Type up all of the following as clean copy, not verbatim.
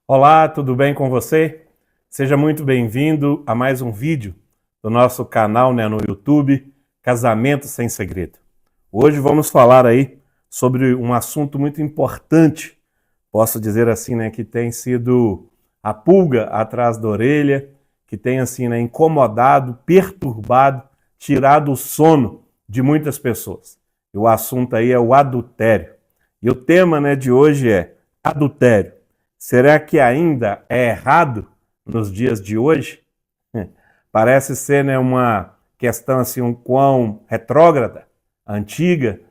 Olá, tudo bem com você? Seja muito bem-vindo a mais um vídeo do nosso canal no YouTube, Casamento Sem Segredo. Hoje vamos falar aí sobre um assunto muito importante, posso dizer assim, que tem sido a pulga atrás da orelha, que tem assim, incomodado, perturbado, tirado o sono de muitas pessoas. E o assunto aí é o adultério. E o tema, de hoje é adultério. Será que ainda é errado nos dias de hoje? Parece ser uma questão assim um quão retrógrada, antiga,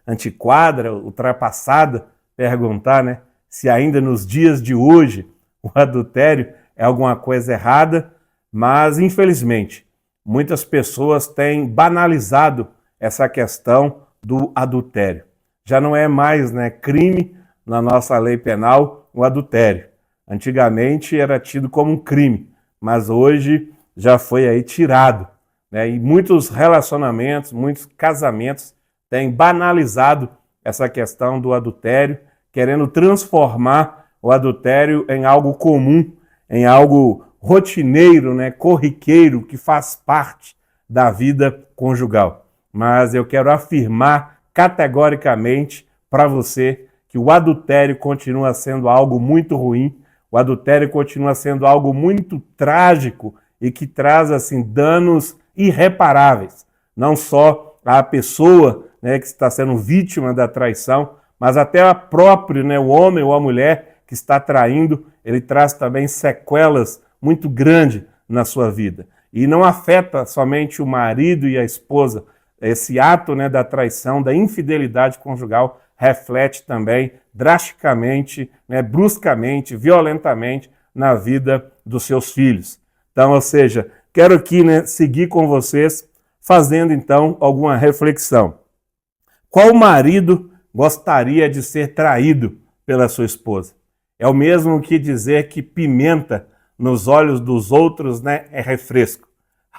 antiquada, ultrapassada, perguntar se ainda nos dias de hoje o adultério é alguma coisa errada, mas infelizmente muitas pessoas têm banalizado essa questão do adultério. Já não é mais crime na nossa lei penal o adultério. Antigamente era tido como um crime, mas hoje já foi aí tirado. E muitos relacionamentos, muitos casamentos têm banalizado essa questão do adultério, querendo transformar o adultério em algo comum, em algo rotineiro, corriqueiro, que faz parte da vida conjugal. Mas eu quero afirmar categoricamente para você que o adultério continua sendo algo muito ruim, o adultério continua sendo algo muito trágico e que traz assim danos irreparáveis, não só à pessoa que está sendo vítima da traição, mas até a própria, o homem ou a mulher que está traindo, ele traz também sequelas muito grandes na sua vida. E não afeta somente o marido e a esposa, esse ato da traição, da infidelidade conjugal, reflete também drasticamente, bruscamente, violentamente na vida dos seus filhos. Então, ou seja, quero aqui seguir com vocês fazendo então alguma reflexão. Qual marido gostaria de ser traído pela sua esposa? É o mesmo que dizer que pimenta nos olhos dos outros é refresco.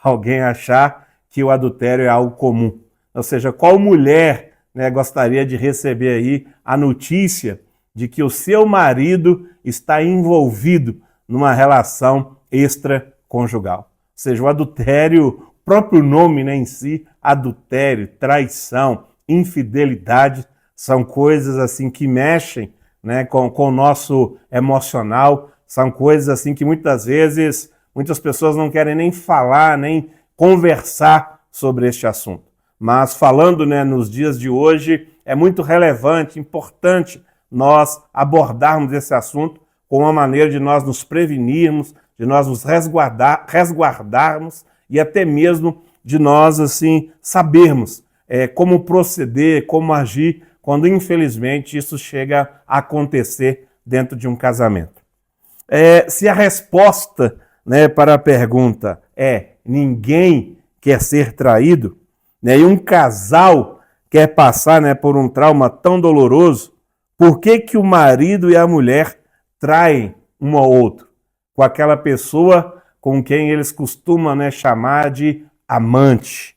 Alguém achar que o adultério é algo comum. Ou seja, qual mulher gostaria de receber aí a notícia de que o seu marido está envolvido numa relação extraconjugal? Ou seja, o adultério, o próprio nome em si, adultério, traição, infidelidade, são coisas assim que mexem com o nosso emocional, são coisas assim que muitas vezes muitas pessoas não querem nem falar, nem conversar sobre este assunto. Mas falando nos dias de hoje, é muito relevante, importante nós abordarmos esse assunto com uma maneira de nós nos prevenirmos, de nós nos resguardarmos e até mesmo de nós assim sabermos como proceder, como agir quando infelizmente isso chega a acontecer dentro de um casamento. Se a resposta para a pergunta é ninguém quer ser traído, e um casal quer passar por um trauma tão doloroso, por que o marido e a mulher traem um ao outro com aquela pessoa com quem eles costumam chamar de amante?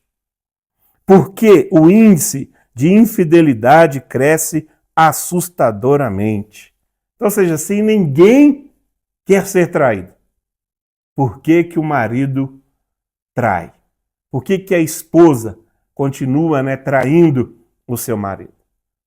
Por que o índice de infidelidade cresce assustadoramente? Então, ou seja, se ninguém quer ser traído, por que o marido trai? Por que a esposa continua traindo o seu marido?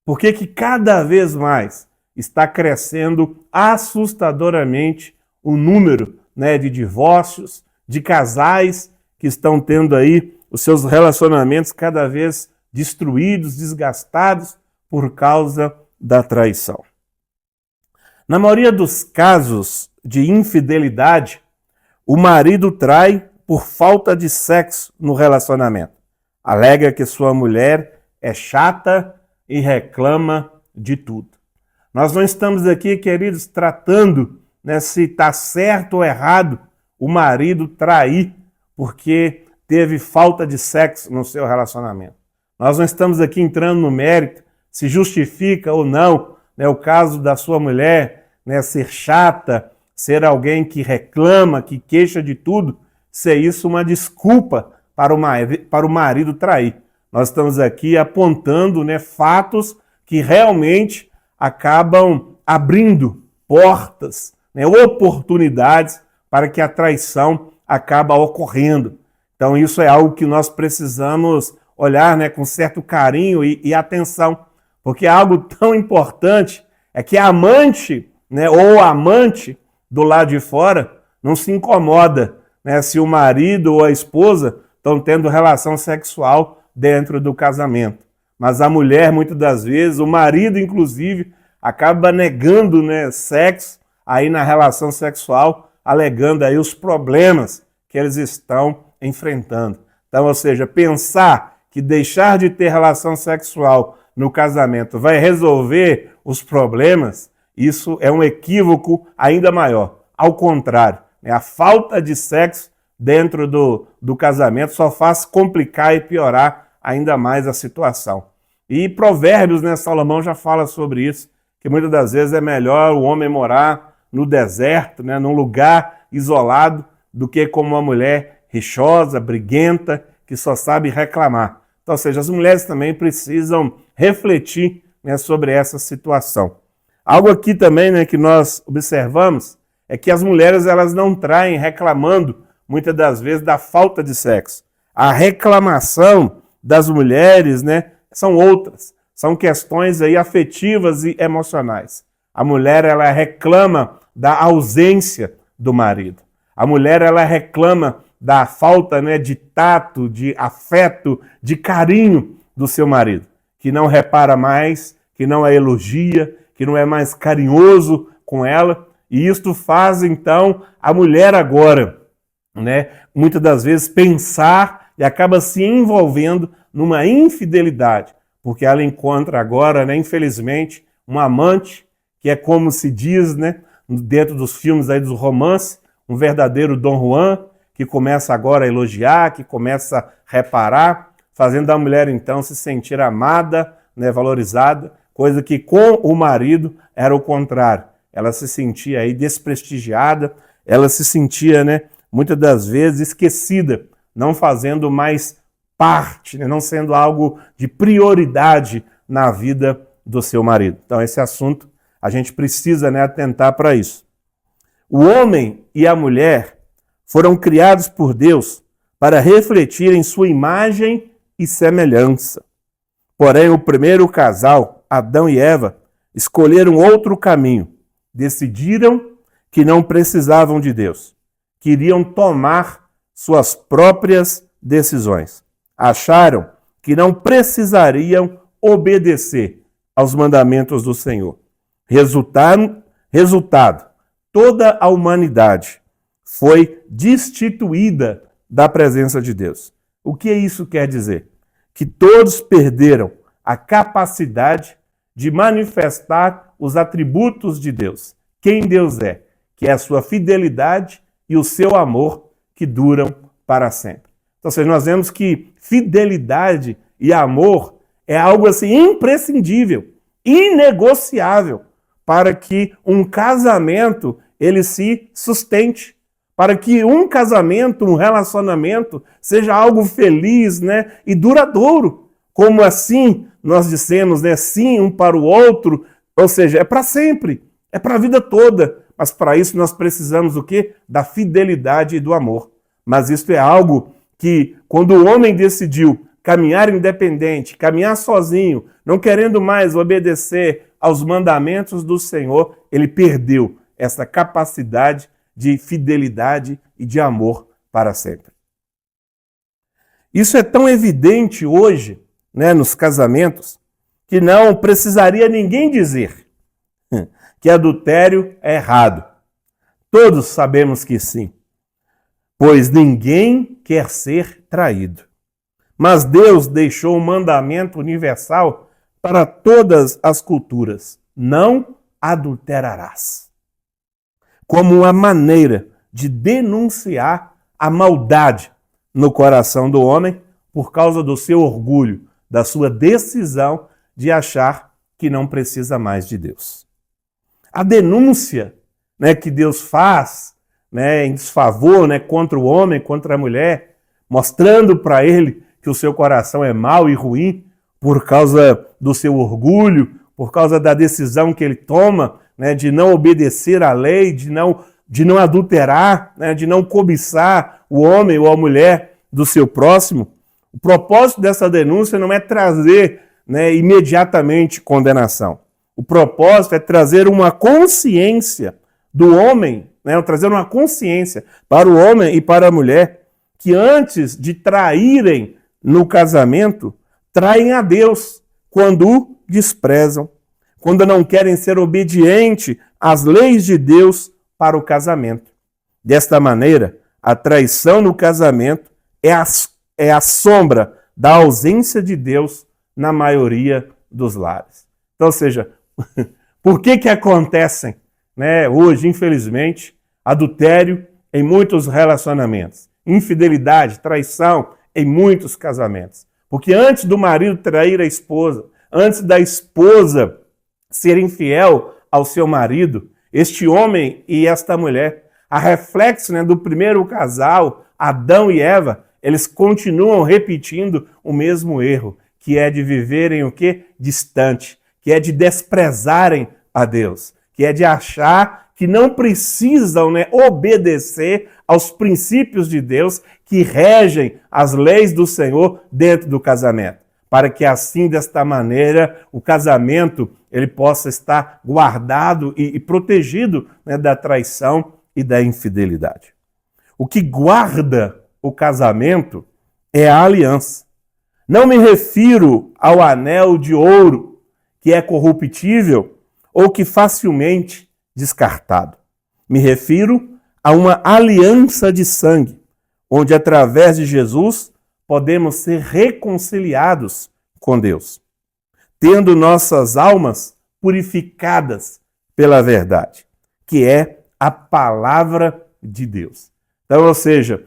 Por que cada vez mais está crescendo assustadoramente o número de divórcios, de casais que estão tendo aí os seus relacionamentos cada vez destruídos, desgastados por causa da traição? Na maioria dos casos de infidelidade, o marido trai por falta de sexo no relacionamento. Alega que sua mulher é chata e reclama de tudo. Nós não estamos aqui, queridos, tratando se está certo ou errado o marido trair porque teve falta de sexo no seu relacionamento. Nós não estamos aqui entrando no mérito se justifica ou não o caso da sua mulher ser chata, ser alguém que reclama, que queixa de tudo, ser isso uma desculpa para o marido trair. Nós estamos aqui apontando fatos que realmente acabam abrindo portas né, oportunidades para que a traição acabe ocorrendo. Então isso é algo que nós precisamos olhar, né, com certo carinho e atenção, porque algo tão importante é que a amante, né, ou amante do lado de fora não se incomoda, né, se o marido ou a esposa estão tendo relação sexual dentro do casamento. Mas a mulher, muitas das vezes, o marido inclusive, acaba negando, né, sexo aí na relação sexual, alegando aí os problemas que eles estão enfrentando. Então, ou seja, pensar que deixar de ter relação sexual no casamento vai resolver os problemas, isso é um equívoco ainda maior. Ao contrário, né, a falta de sexo dentro do casamento só faz complicar e piorar ainda mais a situação. E Provérbios, né, Salomão já fala sobre isso, que muitas das vezes é melhor o homem morar no deserto, né, num lugar isolado, do que como uma mulher rixosa, briguenta, que só sabe reclamar. Então, ou seja, as mulheres também precisam refletir, né, sobre essa situação. Algo aqui também, né, que nós observamos é que as mulheres elas não traem reclamando, muitas das vezes, da falta de sexo. A reclamação das mulheres, né, são outras. São questões aí afetivas e emocionais. A mulher ela reclama da ausência do marido. A mulher ela reclama da falta, né, de tato, de afeto, de carinho do seu marido, que não repara mais, que não a elogia, que não é mais carinhoso com ela. E isto faz, então, a mulher agora, né, muitas das vezes pensar e acaba se envolvendo numa infidelidade, porque ela encontra agora, né, infelizmente, um amante que é como se diz, né, dentro dos filmes aí dos romances, um verdadeiro Dom Juan, que começa agora a elogiar, que começa a reparar, fazendo a mulher então se sentir amada, né, valorizada, coisa que com o marido era o contrário. Ela se sentia aí desprestigiada, ela se sentia, né, muitas das vezes esquecida, não fazendo mais parte, né, não sendo algo de prioridade na vida do seu marido. Então esse assunto a gente precisa, né, atentar para isso. O homem e a mulher foram criados por Deus para refletirem sua imagem e semelhança. Porém, o primeiro casal, Adão e Eva, escolheram outro caminho. Decidiram que não precisavam de Deus. Queriam tomar suas próprias decisões. Acharam que não precisariam obedecer aos mandamentos do Senhor. Resultado, toda a humanidade foi destituída da presença de Deus. O que isso quer dizer? Que todos perderam a capacidade de manifestar os atributos de Deus. Quem Deus é, que é a sua fidelidade e o seu amor que duram para sempre. Então, seja, nós vemos que fidelidade e amor é algo assim imprescindível, inegociável, para que um casamento ele se sustente, para que um casamento, um relacionamento seja algo feliz, né, e duradouro. Como assim nós dissemos, né, sim um para o outro, ou seja, é para sempre, é para a vida toda. Mas para isso nós precisamos do quê? Da fidelidade e do amor. Mas isso é algo que, quando o homem decidiu caminhar independente, caminhar sozinho, não querendo mais obedecer aos mandamentos do Senhor, ele perdeu essa capacidade de fidelidade e de amor para sempre. Isso é tão evidente hoje, né, nos casamentos, que não precisaria ninguém dizer que adultério é errado. Todos sabemos que sim, pois ninguém quer ser traído. Mas Deus deixou um mandamento universal para todas as culturas: não adulterarás. Como uma maneira de denunciar a maldade no coração do homem por causa do seu orgulho, da sua decisão de achar que não precisa mais de Deus. A denúncia, né, que Deus faz, né, em desfavor, né, contra o homem, contra a mulher, mostrando para ele que o seu coração é mau e ruim por causa do seu orgulho, por causa da decisão que ele toma né, de não obedecer à lei, de não adulterar, né, de não cobiçar o homem ou a mulher do seu próximo. O propósito dessa denúncia não é trazer, né, imediatamente condenação. O propósito é trazer uma consciência do homem, né, trazer uma consciência para o homem e para a mulher que antes de traírem no casamento, traem a Deus quando o desprezam, quando não querem ser obedientes às leis de Deus para o casamento. Desta maneira, a traição no casamento é a sombra da ausência de Deus na maioria dos lares. Então, ou seja, por que acontecem, né, hoje, infelizmente, adultério em muitos relacionamentos, infidelidade, traição em muitos casamentos? Porque antes do marido trair a esposa, antes da esposa ser infiel ao seu marido, este homem e esta mulher, a reflexo, né, do primeiro casal, Adão e Eva, eles continuam repetindo o mesmo erro, que é de viverem o quê? Distante, que é de desprezarem a Deus, que é de achar que não precisam, né, obedecer aos princípios de Deus que regem as leis do Senhor dentro do casamento, para que assim, desta maneira, o casamento ele possa estar guardado e protegido, né, da traição e da infidelidade. O que guarda o casamento é a aliança. Não me refiro ao anel de ouro, que é corruptível ou que facilmente descartado. Me refiro a uma aliança de sangue, onde através de Jesus podemos ser reconciliados com Deus, tendo nossas almas purificadas pela verdade, que é a palavra de Deus. Então, ou seja,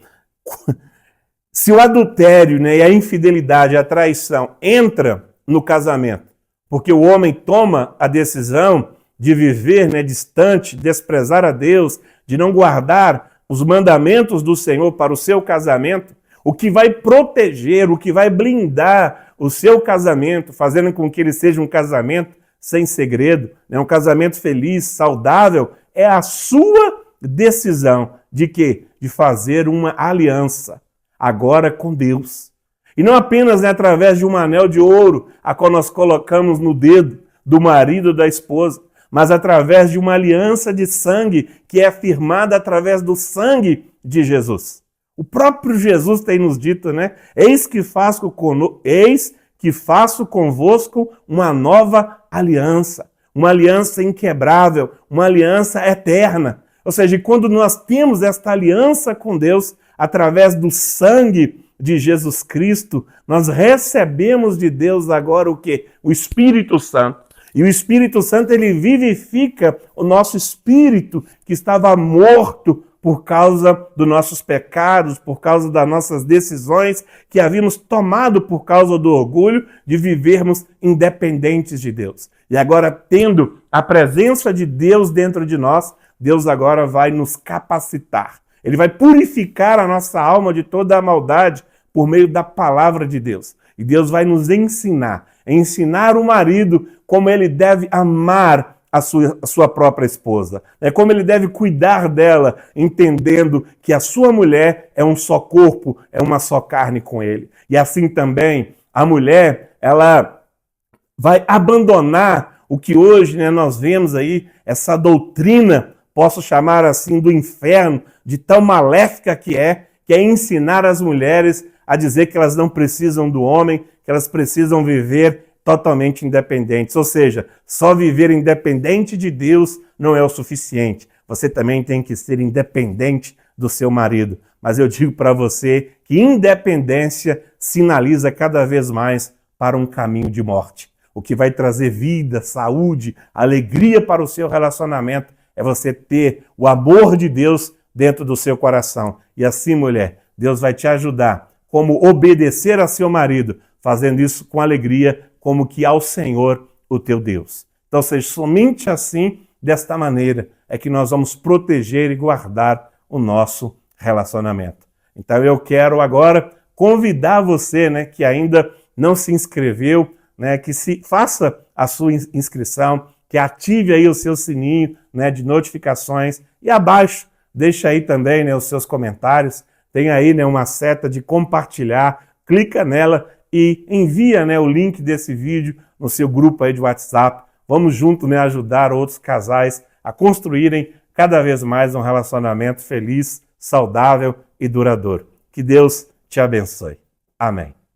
se o adultério, né, e a infidelidade, a traição entra no casamento, porque o homem toma a decisão de viver, né, distante, desprezar a Deus, de não guardar os mandamentos do Senhor para o seu casamento, o que vai proteger, o que vai blindar o seu casamento, fazendo com que ele seja um casamento sem segredo, né, um casamento feliz, saudável, é a sua decisão de quê? De fazer uma aliança, agora com Deus. E não apenas, né, através de um anel de ouro, a qual nós colocamos no dedo do marido ou da esposa, mas através de uma aliança de sangue que é firmada através do sangue de Jesus. O próprio Jesus tem nos dito, né? Eis que faço convosco uma nova aliança, uma aliança inquebrável, uma aliança eterna. Ou seja, quando nós temos esta aliança com Deus, através do sangue de Jesus Cristo, nós recebemos de Deus agora o quê? O Espírito Santo. E o Espírito Santo, ele vivifica o nosso espírito que estava morto por causa dos nossos pecados, por causa das nossas decisões que havíamos tomado por causa do orgulho de vivermos independentes de Deus. E agora, tendo a presença de Deus dentro de nós, Deus agora vai nos capacitar. Ele vai purificar a nossa alma de toda a maldade por meio da palavra de Deus. E Deus vai nos ensinar o marido como ele deve amar a sua própria esposa, como ele deve cuidar dela, entendendo que a sua mulher é um só corpo, é uma só carne com ele. E assim também a mulher, ela vai abandonar o que hoje, né, nós vemos aí, essa doutrina, posso chamar assim, do inferno, de tão maléfica que é ensinar as mulheres a dizer que elas não precisam do homem, que elas precisam viver totalmente independentes. Ou seja, só viver independente de Deus não é o suficiente. Você também tem que ser independente do seu marido. Mas eu digo para você que independência sinaliza cada vez mais para um caminho de morte. O que vai trazer vida, saúde, alegria para o seu relacionamento é você ter o amor de Deus dentro do seu coração. E assim, mulher, Deus vai te ajudar como obedecer a seu marido, fazendo isso com alegria, como que ao Senhor, o teu Deus. Então, seja somente assim, desta maneira, é que nós vamos proteger e guardar o nosso relacionamento. Então, eu quero agora convidar você, né, que ainda não se inscreveu, né, que se faça a sua inscrição que ative aí o seu sininho, né, de notificações e abaixo deixa aí também, né, os seus comentários. Tem aí, né, uma seta de compartilhar, clica nela e envia, né, o link desse vídeo no seu grupo aí de WhatsApp. Vamos junto, né, ajudar outros casais a construírem cada vez mais um relacionamento feliz, saudável e duradouro. Que Deus te abençoe. Amém.